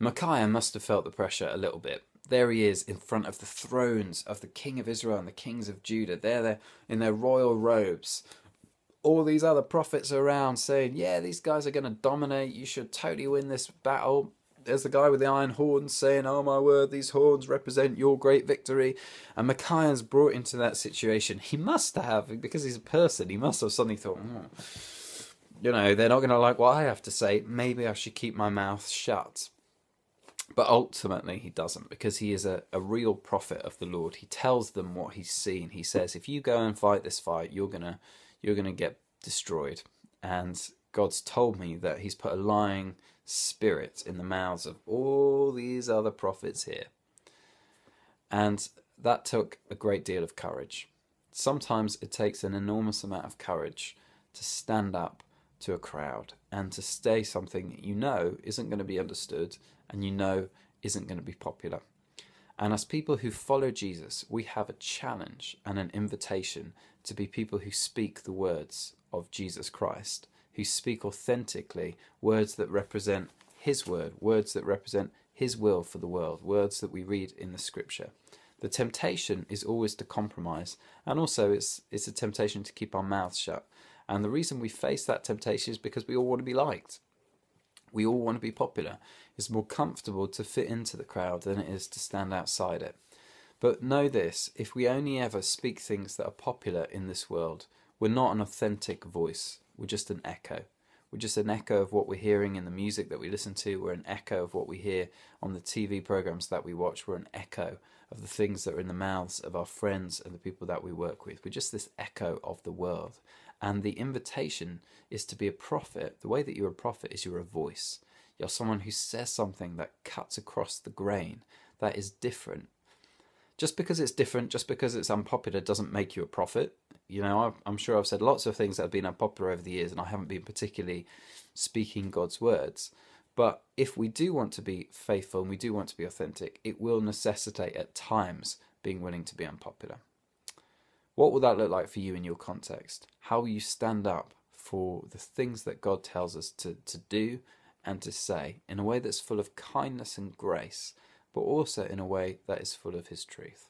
Micaiah must have felt the pressure a little bit. There he is in front of the thrones of the king of Israel and the kings of Judah. They're there in their royal robes. All these other prophets are around saying, yeah, these guys are going to dominate. You should totally win this battle. There's the guy with the iron horns saying, oh my word, these horns represent your great victory. And Micaiah's brought into that situation. He must have, because he's a person, he must have suddenly thought, they're not going to like what I have to say. Maybe I should keep my mouth shut. But ultimately he doesn't, because he is a real prophet of the Lord. He tells them what he's seen. He says, if you go and fight this fight, you're gonna get destroyed. And God's told me that he's put a lying spirit in the mouths of all these other prophets here. And that took a great deal of courage. Sometimes it takes an enormous amount of courage to stand up to a crowd and to say something that you know isn't going to be understood and you know isn't going to be popular. And as people who follow Jesus, we have a challenge and an invitation to be people who speak the words of Jesus Christ, who speak authentically words that represent his word, words that represent his will for the world, words that we read in the scripture. The temptation is always to compromise, and also it's a temptation to keep our mouths shut. And the reason we face that temptation is because we all want to be liked. We all want to be popular. It's more comfortable to fit into the crowd than it is to stand outside it. But know this, if we only ever speak things that are popular in this world, we're not an authentic voice. We're just an echo. We're just an echo of what we're hearing in the music that we listen to. We're an echo of what we hear on the TV programs that we watch. We're an echo of the things that are in the mouths of our friends and the people that we work with. We're just this echo of the world. And the invitation is to be a prophet. The way that you're a prophet is you're a voice. You're someone who says something that cuts across the grain, that is different. Just because it's different, just because it's unpopular, doesn't make you a prophet. I'm sure I've said lots of things that have been unpopular over the years, and I haven't been particularly speaking God's words. But if we do want to be faithful and we do want to be authentic, it will necessitate at times being willing to be unpopular. What will that look like for you in your context? How will you stand up for the things that God tells us to do and to say in a way that's full of kindness and grace, but also in a way that is full of his truth?